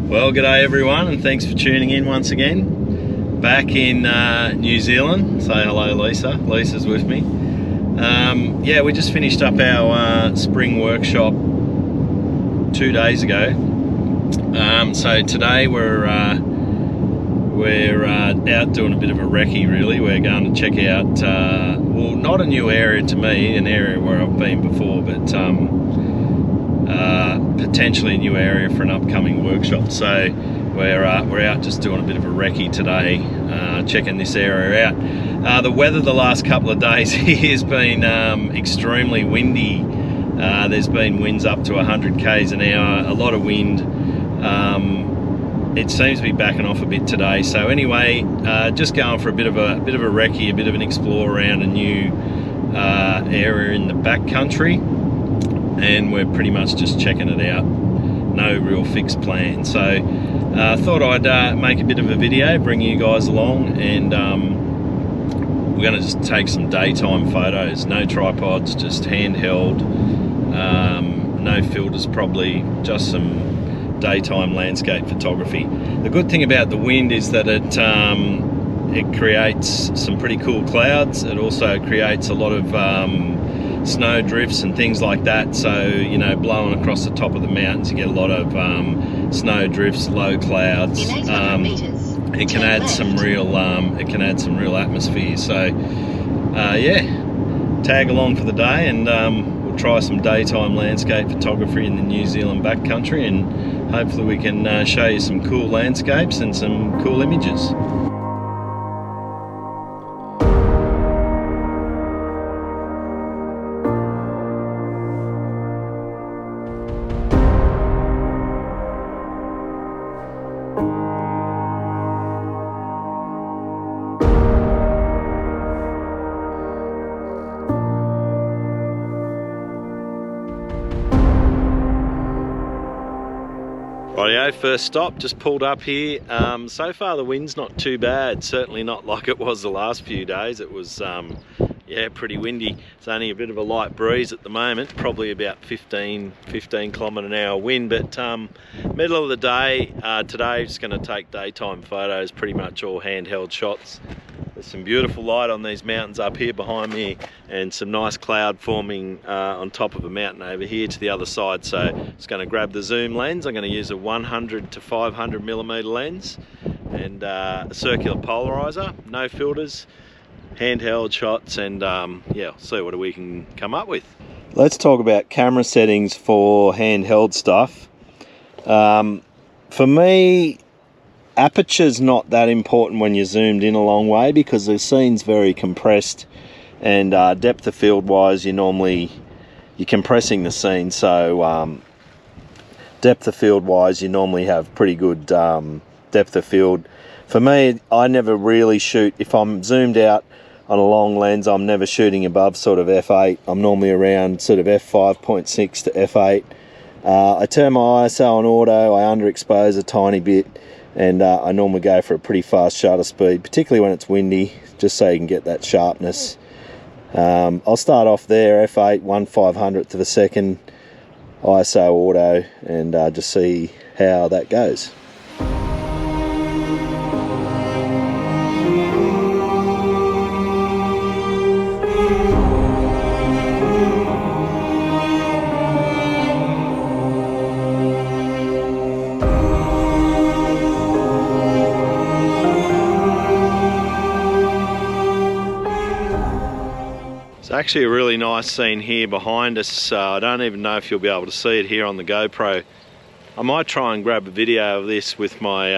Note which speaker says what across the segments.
Speaker 1: Well, g'day everyone, and thanks for tuning in once again. Back in New Zealand. Say hello, Lisa. Lisa's with me. Yeah, we just finished up our spring workshop 2 days ago. So today we're out doing a bit of a recce. Really, we're going to check out well, not a new area to me, an area where I've been before, but potentially a new area for an upcoming workshop. So we're out just doing a bit of a recce today, checking this area out. The weather the last couple of days here has been extremely windy. There's been winds up to 100 k's an hour, a lot of wind. It seems to be backing off a bit today. So anyway, just going for a bit of a recce, a bit of an explore around a new area in the backcountry, and we're pretty much just checking it out. No real fixed plan. So I thought I'd make a bit of a video, bring you guys along, and we're going to just take some daytime photos. No tripods, just handheld, no filters probably, just some daytime landscape photography. The good thing about the wind is that it creates some pretty cool clouds. It also creates a lot of snow drifts and things like that. So, you know, blowing across the top of the mountains, you get a lot of snow drifts, low clouds. It can add some real atmosphere. So yeah, tag along for the day, and we'll try some daytime landscape photography in the New Zealand backcountry, and hopefully we can show you some cool landscapes and some cool images. Rightio, first stop, just pulled up here. So far the wind's not too bad, certainly not like it was the last few days. It was yeah, pretty windy. It's only a bit of a light breeze at the moment, probably about 15 km/h wind, but middle of the day today, just going to take daytime photos, pretty much all handheld shots. There's some beautiful light on these mountains up here behind me, and some nice cloud forming on top of a mountain over here to the other side. So just going to grab the zoom lens. I'm going to use a 100 to 500mm lens, and a circular polarizer, no filters, handheld shots, and yeah, see what we can come up with. Let's talk about camera settings for handheld stuff. For me, aperture's not that important when you're zoomed in a long way, because the scene's very compressed, and depth of field wise, you're compressing the scene, so depth of field wise you normally have pretty good depth of field. For me, I never really shoot, if I'm zoomed out on a long lens, I'm never shooting above sort of f8. I'm normally around sort of f5.6 to f8. I turn my ISO on auto, I underexpose a tiny bit, and I normally go for a pretty fast shutter speed, particularly when it's windy, just so you can get that sharpness. I'll start off there, f8, 1/500th of a second, ISO auto, and just see how that goes. It's actually a really nice scene here behind us. I don't even know if you'll be able to see it here on the GoPro. I might try and grab a video of this with my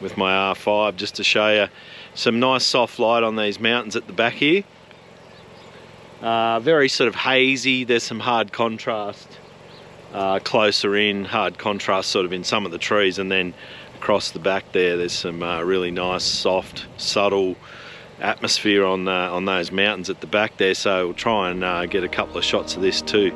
Speaker 1: R5 just to show you some nice soft light on these mountains at the back here. Very sort of hazy. There's some hard contrast closer in, hard contrast sort of in some of the trees, and then across the back there's some really nice, soft, subtle atmosphere on those mountains at the back there. So we'll try and get a couple of shots of this too.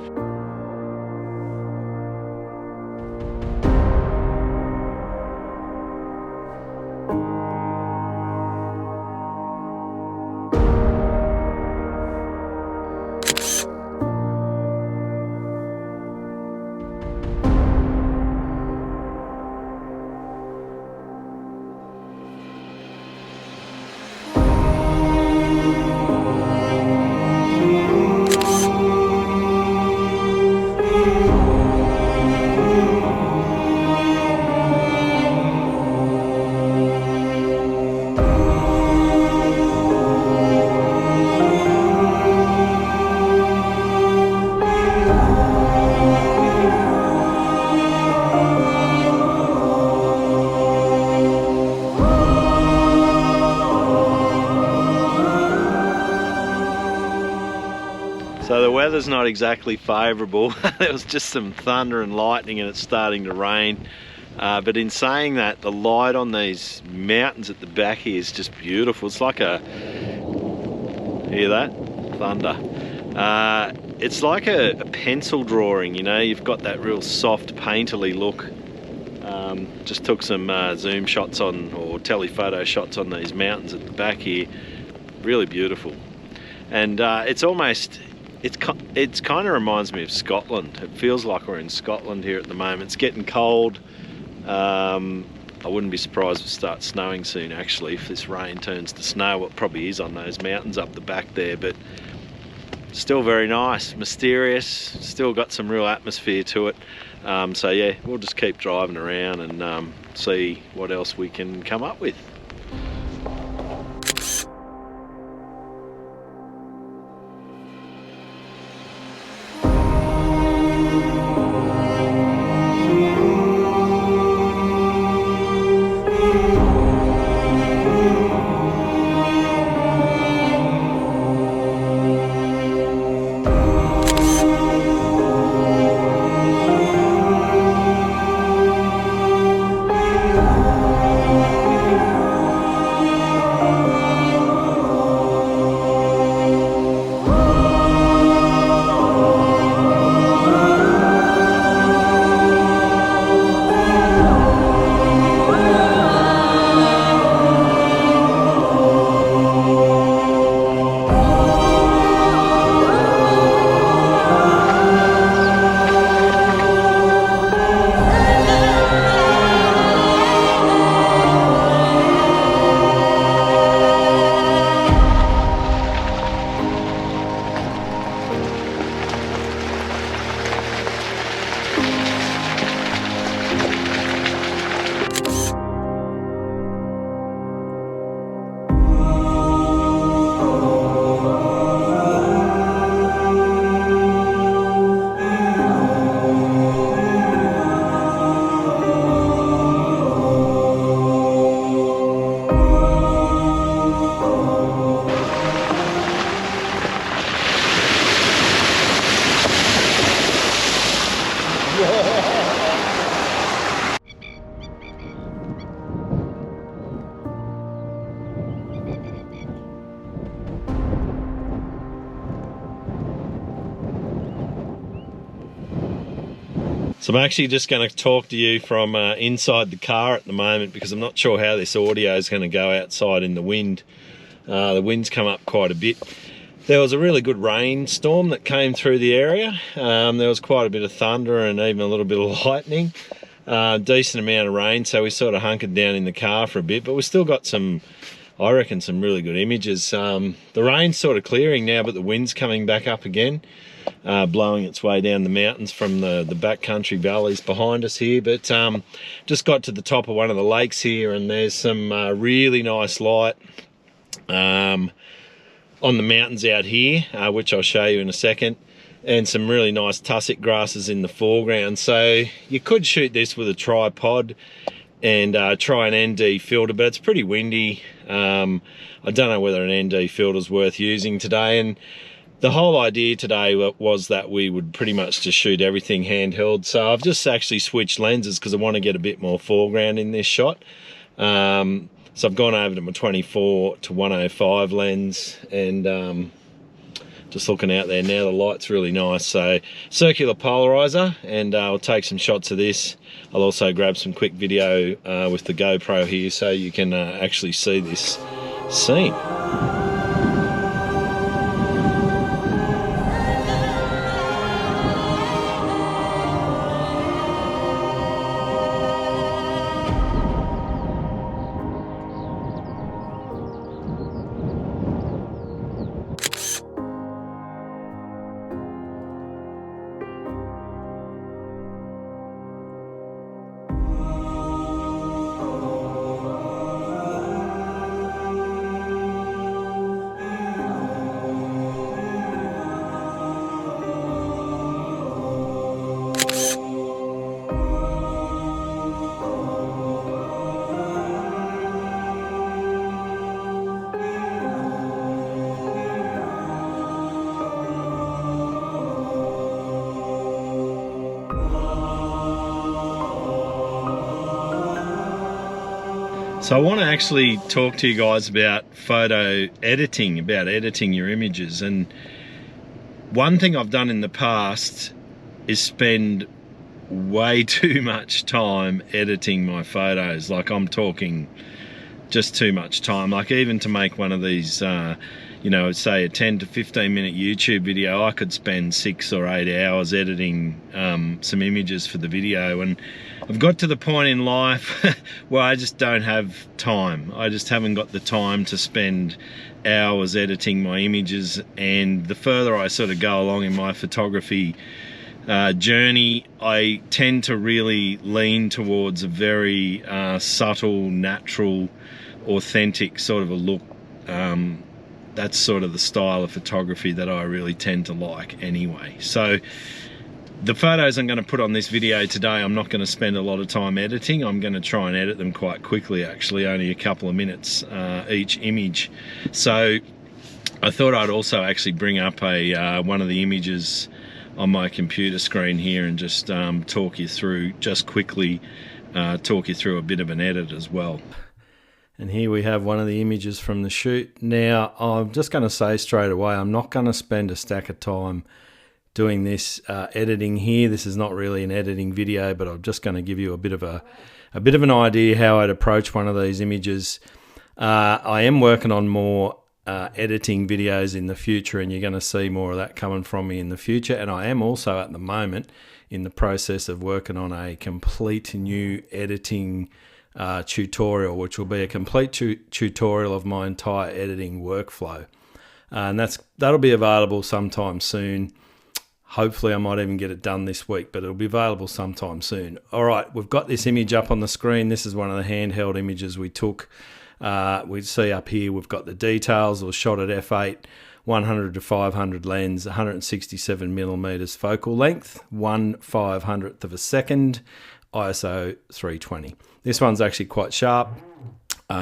Speaker 1: weather's not exactly favourable. There was just some thunder and lightning and it's starting to rain. But in saying that, the light on these mountains at the back here is just beautiful. It's like a... Hear that? Thunder. It's like a pencil drawing, you know. You've got that real soft, painterly look. Just took some zoom shots on, or telephoto shots on these mountains at the back here. Really beautiful. And it's almost... It kind of reminds me of Scotland. It feels like we're in Scotland here at the moment. It's getting cold. I wouldn't be surprised if it starts snowing soon, actually, if this rain turns to snow. It probably is on those mountains up the back there, but still very nice, mysterious, still got some real atmosphere to it. So yeah, we'll just keep driving around and see what else we can come up with. So I'm actually just going to talk to you from inside the car at the moment, because I'm not sure how this audio is going to go outside in the wind. The wind's come up quite a bit. There was a really good rainstorm that came through the area. There was quite a bit of thunder and even a little bit of lightning. Decent amount of rain, so we sort of hunkered down in the car for a bit, but we still got some, I reckon, some really good images. The rain's sort of clearing now, but the wind's coming back up again, blowing its way down the mountains from the backcountry valleys behind us here. But just got to the top of one of the lakes here, and there's some really nice light on the mountains out here, which I'll show you in a second, and some really nice tussock grasses in the foreground. So you could shoot this with a tripod and try an ND filter, but it's pretty windy. I don't know whether an ND filter is worth using today, and the whole idea today was that we would pretty much just shoot everything handheld. So I've just actually switched lenses because I want to get a bit more foreground in this shot. So I've gone over to my 24 to 105 lens, and just looking out there now, the light's really nice. So circular polarizer, and I'll take some shots of this. I'll also grab some quick video with the GoPro here so you can actually see this scene. So I want to actually talk to you guys about photo editing, about editing your images. And one thing I've done in the past is spend way too much time editing my photos. Like, I'm talking just too much time. Like, even to make one of these, you know, say a 10 to 15 minute YouTube video, I could spend 6 or 8 hours editing some images for the video. And I've got to the point in life where I just don't have time. I just haven't got the time to spend hours editing my images. And the further I sort of go along in my photography journey, I tend to really lean towards a very subtle, natural, authentic sort of a look. That's sort of the style of photography that I really tend to like anyway. So the photos I'm going to put on this video today, I'm not going to spend a lot of time editing. I'm going to try and edit them quite quickly, actually, only a couple of minutes each image. So I thought I'd also actually bring up one of the images on my computer screen here and just talk you through, just quickly talk you through a bit of an edit as well. And here we have one of the images from the shoot. Now, I'm just going to say straight away, I'm not going to spend a stack of time doing this editing here. This is not really an editing video, but I'm just going to give you a bit of an idea how I'd approach one of these images. I am working on more editing videos in the future, and you're going to see more of that coming from me in the future. And I am also at the moment in the process of working on a complete new editing tutorial, which will be a complete tutorial of my entire editing workflow, and that'll be available sometime soon. Hopefully I might even get it done this week, but it'll be available sometime soon. All right, we've got this image up on the screen. This is one of the handheld images we took. We see up here we've got the details. It was shot at f8, 100 to 500 lens, 167 millimeters focal length, 1/500th of a second, ISO 320. This one's actually quite sharp.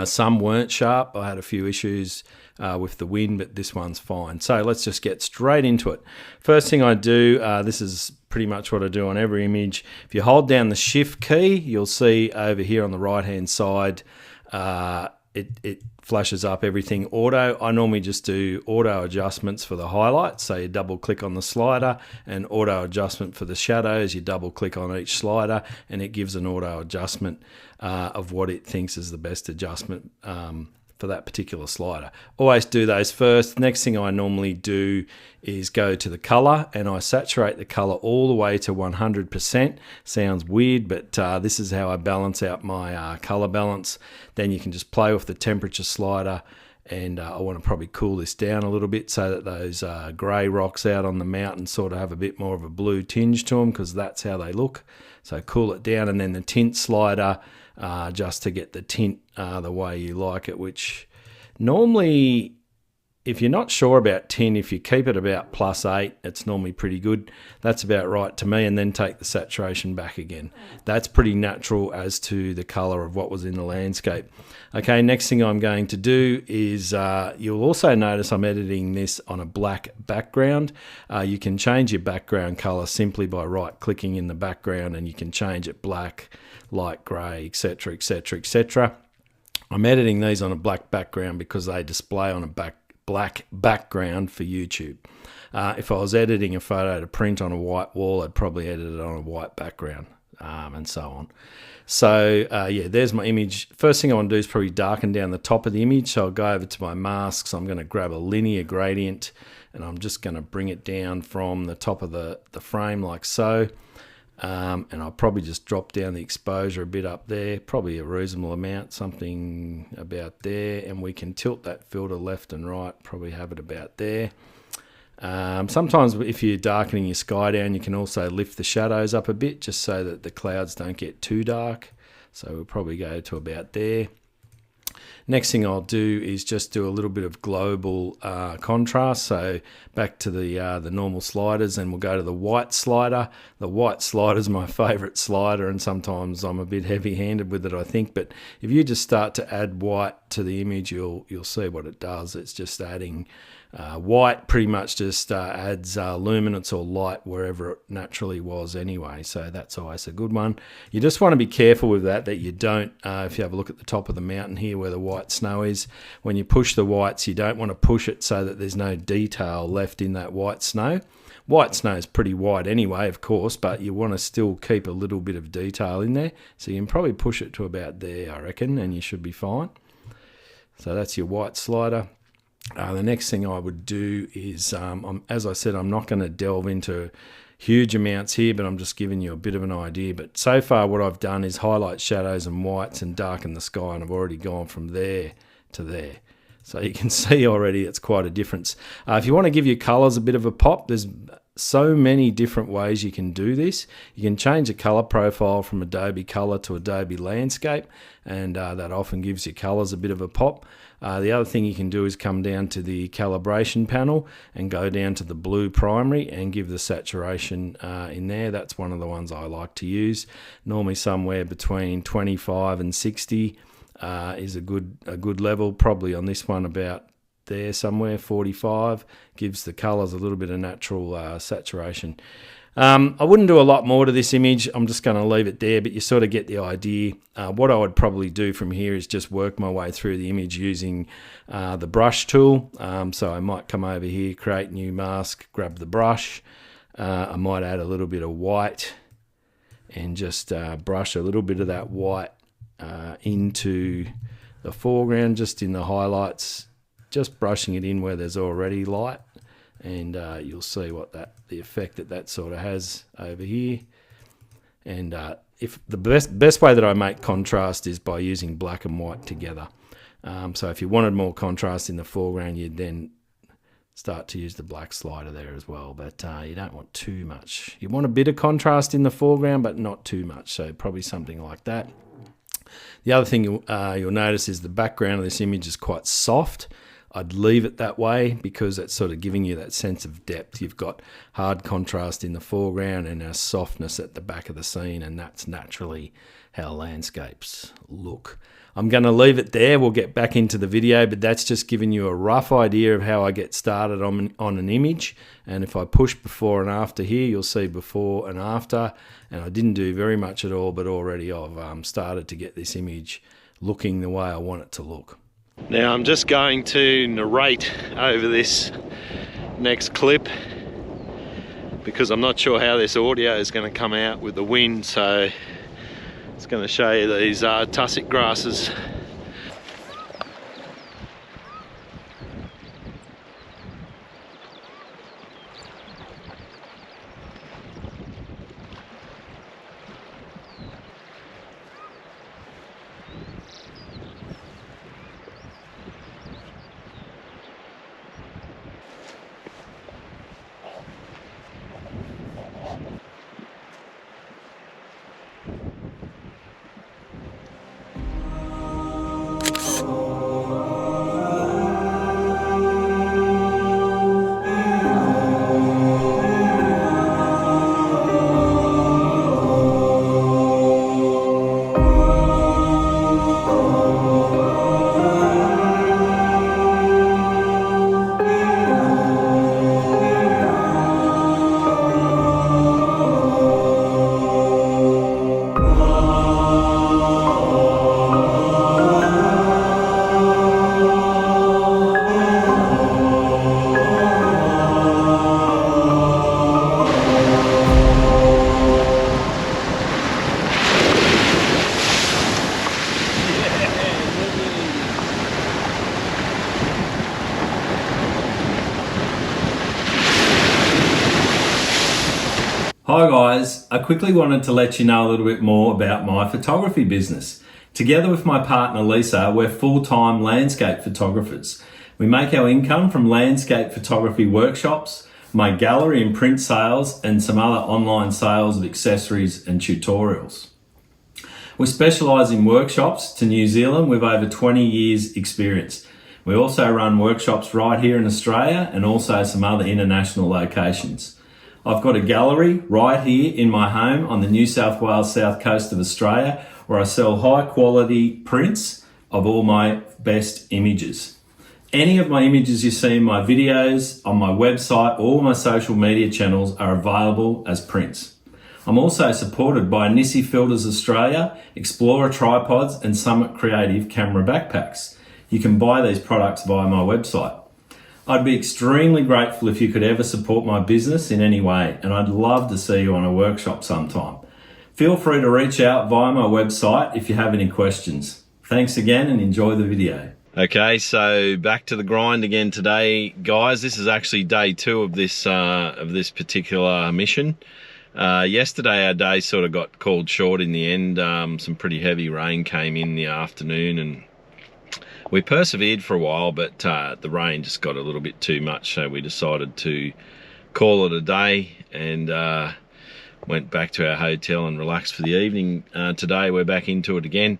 Speaker 1: Some weren't sharp. I had a few issues with the wind, but this one's fine. So let's just get straight into it. First thing I do, this is pretty much what I do on every image. If you hold down the shift key, you'll see over here on the right hand side, it flashes up everything auto. I normally just do auto adjustments for the highlights. So you double click on the slider, and auto adjustment for the shadows. You double click on each slider and it gives an auto adjustment of what it thinks is the best adjustment for that particular slider. Always do those first. Next thing I normally do is go to the color, and I saturate the color all the way to 100%. Sounds weird, but this is how I balance out my color balance. Then you can just play with the temperature slider, and I want to probably cool this down a little bit so that those gray rocks out on the mountain sort of have a bit more of a blue tinge to them, because that's how they look. So cool it down, and then the tint slider, just to get the tint the way you like it, which normally, if you're not sure about tint, if you keep it about +8, it's normally pretty good. That's about right to me, and then take the saturation back again. That's pretty natural as to the color of what was in the landscape. Okay, next thing I'm going to do is, you'll also notice I'm editing this on a black background. You can change your background color simply by right-clicking in the background, and you can change it black, light grey, etc, etc, etc. I'm editing these on a black background because they display on a black background for YouTube. If I was editing a photo to print on a white wall, I'd probably edit it on a white background, and so on. So yeah, there's my image. First thing I want to do is probably darken down the top of the image. So I'll go over to my masks. I'm going to grab a linear gradient, and I'm just going to bring it down from the top of the frame like so. And I'll probably just drop down the exposure a bit up there, probably a reasonable amount, something about there, and we can tilt that filter left and right, probably have it about there. Sometimes if you're darkening your sky down, you can also lift the shadows up a bit just so that the clouds don't get too dark. So we'll probably go to about there. Next thing I'll do is just do a little bit of global contrast. So back to the normal sliders, and we'll go to the white slider. The white slider is my favorite slider, and sometimes I'm a bit heavy-handed with it, I think. But if you just start to add white
Speaker 2: to the image, you'll see what it does. It's just adding white, pretty much just adds luminance or light wherever it naturally was anyway. So that's always a good one. You just want to be careful with that you don't, if you have a look at the top of the mountain here where the white snow is, when you push the whites, you don't want to push it so that there's no detail left in that white snow. White snow is pretty white anyway, of course, but you want to still keep a little bit of detail in there. So you can probably push it to about there, I reckon, and you should be fine. So that's your white slider. The next thing I would do is, as I said, I'm not going to delve into huge amounts here, but I'm just giving you a bit of an idea. But so far what I've done is highlight shadows and whites and darken the sky, and I've already gone from there to there. So you can see already it's quite a difference. If you want to give your colours a bit of a pop, there's so many different ways you can do this. You can change the colour profile from Adobe Colour to Adobe Landscape, and that often gives your colours a bit of a pop. The other thing you can do is come down to the calibration panel and go down to the blue primary and give the saturation in there. That's one of the ones I like to use. Normally somewhere between 25 and 60 is a good level. Probably on this one about there somewhere, 45, gives the colours a little bit of natural saturation. I wouldn't do a lot more to this image. I'm just going to leave it there, but you sort of get the idea. What I would probably do from here is just work my way through the image using the brush tool. So I might come over here, create new mask, grab the brush. I might add a little bit of white and just brush a little bit of that white into the foreground, just in the highlights, just brushing it in where there's already light, and you'll see what the effect that sort of has over here. And if the best way that I make contrast is by using black and white together. So if you wanted more contrast in the foreground, you'd then start to use the black slider there as well, but you don't want too much. You want a bit of contrast in the foreground, but not too much, so probably something like that. The other thing you'll notice is the background of this image is quite soft. I'd leave it that way because it's sort of giving you that sense of depth. You've got hard contrast in the foreground and a softness at the back of the scene, and that's naturally how landscapes look. I'm going to leave it there. We'll get back into the video, but that's just giving you a rough idea of how I get started on an image. And if I push before and after here, you'll see before and after. And I didn't do very much at all, but already I've started to get this image looking the way I want it to look.
Speaker 1: Now I'm just going to narrate over this next clip because I'm not sure how this audio is going to come out with the wind, so it's going to show you these tussock grasses.
Speaker 2: Hi guys, I quickly wanted to let you know a little bit more about my photography business. Together with my partner Lisa, we're full-time landscape photographers. We make our income from landscape photography workshops, my gallery and print sales, and some other online sales of accessories and tutorials. We specialise in workshops to New Zealand with over 20 years experience. We also run workshops right here in Australia and also some other international locations. I've got a gallery right here in my home on the New South Wales south coast of Australia where I sell high quality prints of all my best images. Any of my images you see in my videos, on my website, or my social media channels are available as prints. I'm also supported by NiSi Filters Australia, Explorer tripods, and Summit Creative camera backpacks. You can buy these products via my website. I'd be extremely grateful if you could ever support my business in any way, and I'd love to see you on a workshop sometime. Feel free to reach out via my website if you have any questions. Thanks again and enjoy the video.
Speaker 1: Okay, so back to the grind again today, guys. This is actually day 2 of this particular mission. Yesterday our day sort of got called short in the end. Some pretty heavy rain came in the afternoon, and we persevered for a while, but the rain just got a little bit too much, so we decided to call it a day and went back to our hotel and relaxed for the evening. Today we're back into it again,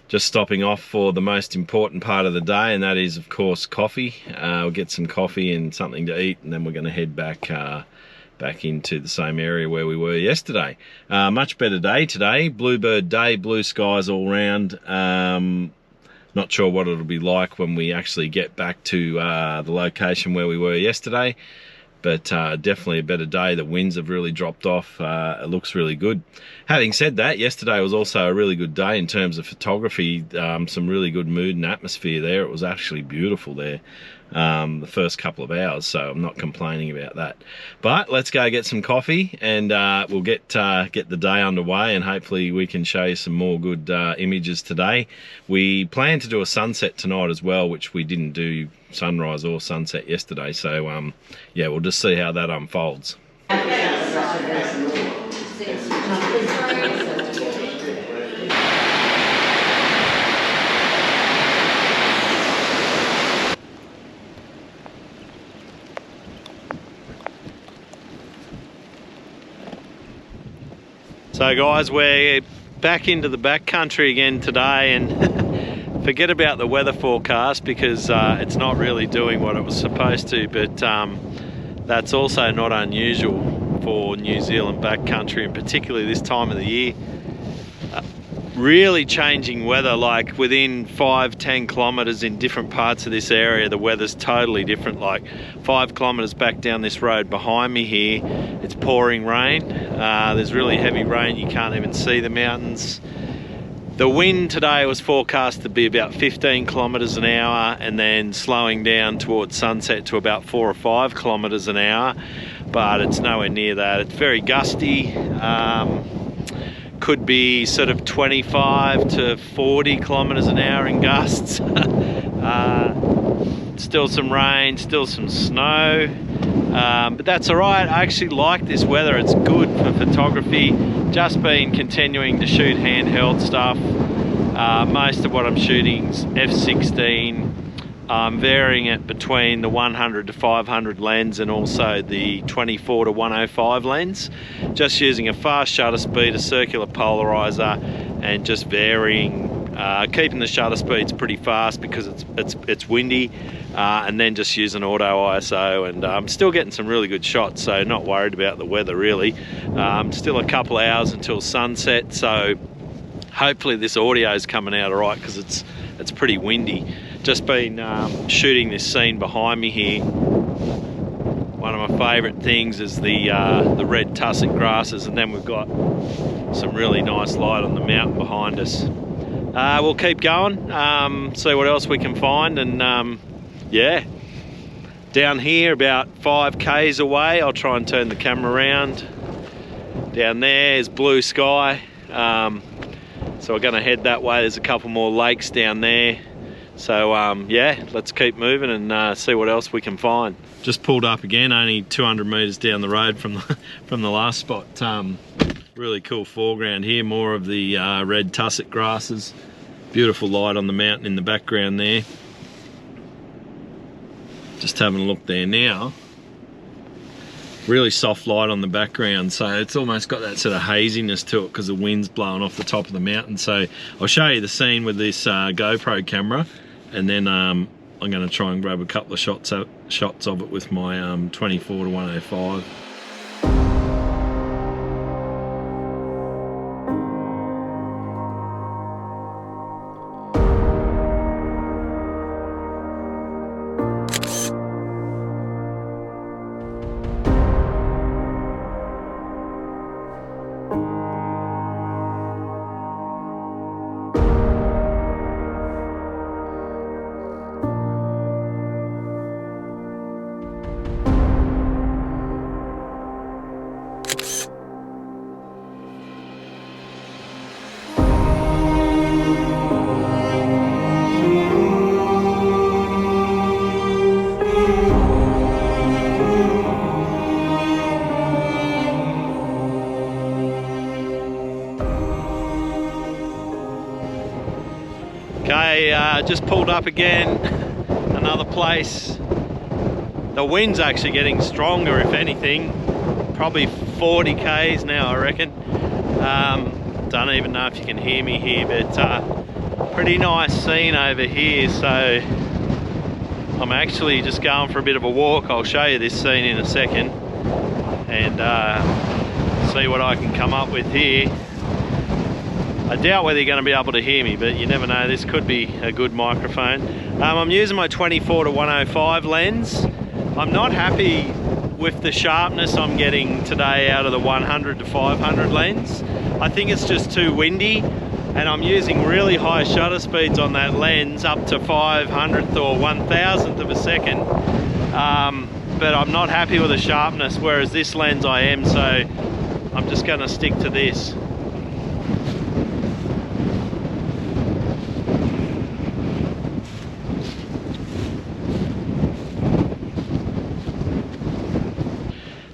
Speaker 1: just stopping off for the most important part of the day, and that is of course coffee. We'll get some coffee and something to eat, and then we're going to head back into the same area where we were yesterday. Much better day today, bluebird day, blue skies all round. Not sure what it'll be like when we actually get back to the location where we were yesterday, but definitely a better day. The winds have really dropped off. It looks really good. Having said that, yesterday was also a really good day in terms of photography. Some really good mood and atmosphere there. It was actually beautiful there the first couple of hours, so I'm not complaining about that. But let's go get some coffee, and we'll get the day underway, and hopefully we can show you some more good images today. We plan to do a sunset tonight as well, which we didn't do sunrise or sunset yesterday, so yeah, we'll just see how that unfolds. So guys, we're back into the backcountry again today, and forget about the weather forecast because it's not really doing what it was supposed to, but that's also not unusual for New Zealand backcountry, and particularly this time of the year. Really changing weather, like within 5-10 kilometers in different parts of this area, the weather's totally different. Like 5 kilometers back down this road behind me here, it's pouring rain. There's really heavy rain, you can't even see the mountains. The wind today was forecast to be about 15 kilometers an hour, and then slowing down towards sunset to about 4 or 5 kilometers an hour, but it's nowhere near that. It's very gusty. Could be sort of 25 to 40 kilometers an hour in gusts. Still some rain, still some snow, but that's all right. I actually like this weather. It's good for photography. Just been continuing to shoot handheld stuff. Most of what I'm shooting is f/16. I'm varying it between the 100 to 500 lens and also the 24 to 105 lens. Just using a fast shutter speed, a circular polarizer, and just varying, keeping the shutter speeds pretty fast because it's windy, and then just using auto ISO, and I'm still getting some really good shots, so not worried about the weather really. Still a couple of hours until sunset, so hopefully this audio is coming out all right because it's pretty windy. Just been shooting this scene behind me here. One of my favourite things is the red tussock grasses, and then we've got some really nice light on the mountain behind us. We'll keep going, see what else we can find, and yeah. Down here about 5 k's away, I'll try and turn the camera around. Down there is blue sky, so we're going to head that way. There's a couple more lakes down there. So yeah, let's keep moving and see what else we can find. Just pulled up again, only 200 meters down the road from the last spot. Really cool foreground here, more of the red tussock grasses. Beautiful light on the mountain in the background there. Just having a look there now. Really soft light on the background, so it's almost got that sort of haziness to it because the wind's blowing off the top of the mountain. So I'll show you the scene with this GoPro camera, and then I'm going to try and grab a couple of shots of it with my 24 to 105. Okay, just pulled up again, another place. The wind's actually getting stronger, if anything. Probably 40 k's now, I reckon. Don't even know if you can hear me here, but pretty nice scene over here. So I'm actually just going for a bit of a walk. I'll show you this scene in a second and see what I can come up with here. I doubt whether you're going to be able to hear me, but you never know, this could be a good microphone. I'm using my 24-105 lens. I'm not happy with the sharpness I'm getting today out of the 100-500 lens. I think it's just too windy, and I'm using really high shutter speeds on that lens, up to 500th or 1000th of a second. But I'm not happy with the sharpness, whereas this lens I am, so I'm just going to stick to this.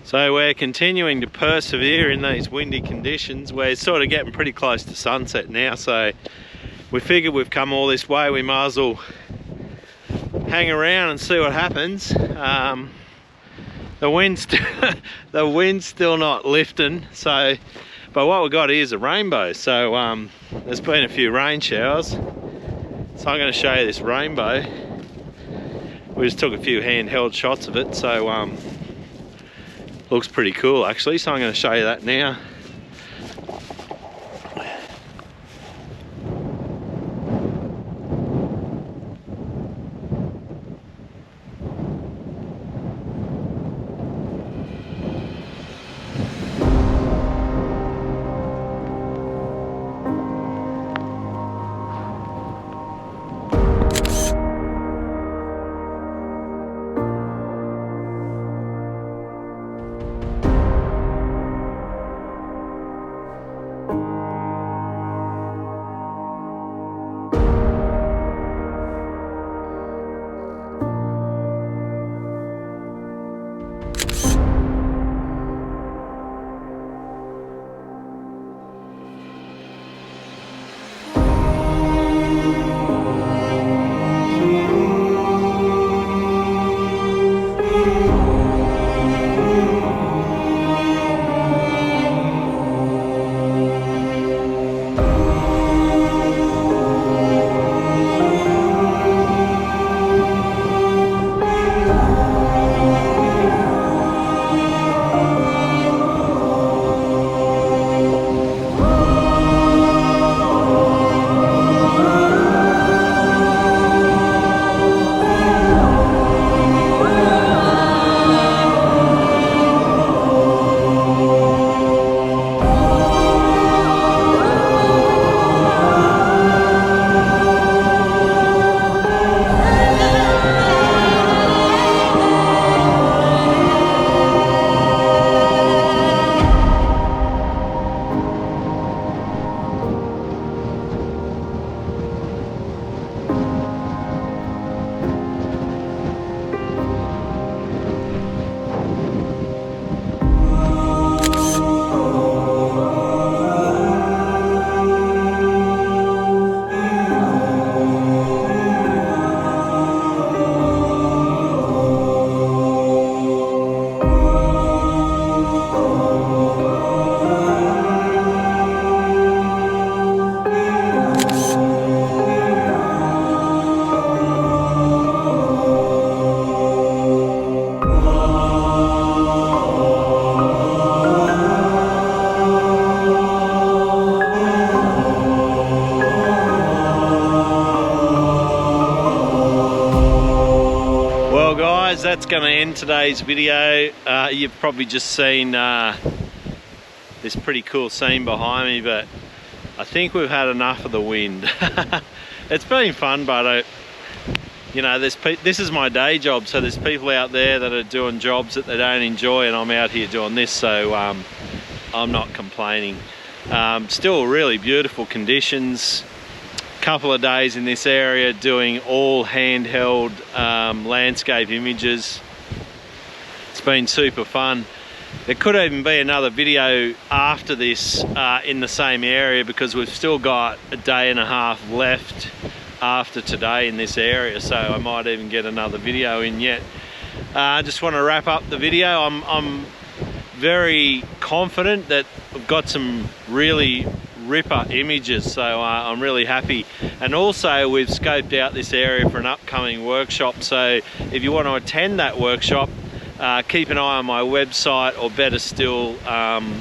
Speaker 1: So we're continuing to persevere in these windy conditions. We're sort of getting pretty close to sunset now, so we figured we've come all this way, we might as well hang around and see what happens. The wind's still not lifting, so but what we've got here is a rainbow. So there's been a few rain showers, so I'm going to show you this rainbow. We just took a few handheld shots of it, so looks pretty cool actually, so I'm going to show you that now. That's going to end today's video. You've probably just seen this pretty cool scene behind me, but I think we've had enough of the wind. It's been fun, but you know, this is my day job, so there's people out there that are doing jobs that they don't enjoy, and I'm out here doing this, so I'm not complaining. Still really beautiful conditions. Couple of days in this area doing all handheld landscape images. It's been super fun. There could even be another video after this in the same area, because we've still got a day and a half left after today in this area, so I might even get another video in yet. I just want to wrap up the video. I'm very confident that I've got some really ripper images, so I'm really happy. And also we've scoped out this area for an upcoming workshop, so if you want to attend that workshop, keep an eye on my website, or better still,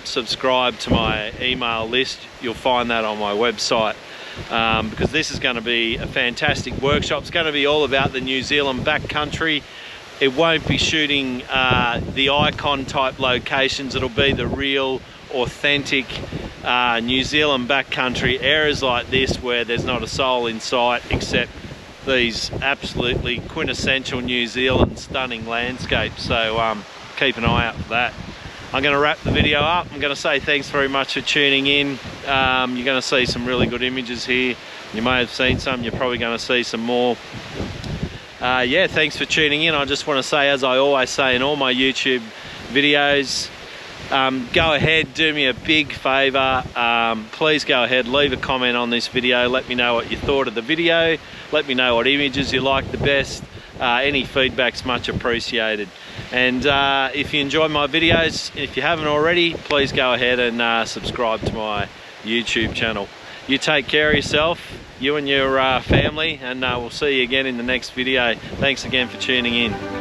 Speaker 1: subscribe to my email list. You'll find that on my website, because this is going to be a fantastic workshop. It's going to be all about the New Zealand backcountry. It won't be shooting the icon type locations. It'll be the real authentic New Zealand backcountry, areas like this where there's not a soul in sight except these absolutely quintessential New Zealand stunning landscapes. So keep an eye out for that. I'm going to wrap the video up. I'm going to say thanks very much for tuning in. You're going to see some really good images here. You may have seen some, you're probably going to see some more. Yeah, thanks for tuning in. I just want to say, as I always say in all my YouTube videos, go ahead, do me a big favour, please go ahead, leave a comment on this video, let me know what you thought of the video, let me know what images you like the best. Any feedback's much appreciated. And if you enjoy my videos, if you haven't already, please go ahead and subscribe to my YouTube channel. You take care of yourself, you and your family, and we'll see you again in the next video. Thanks again for tuning in.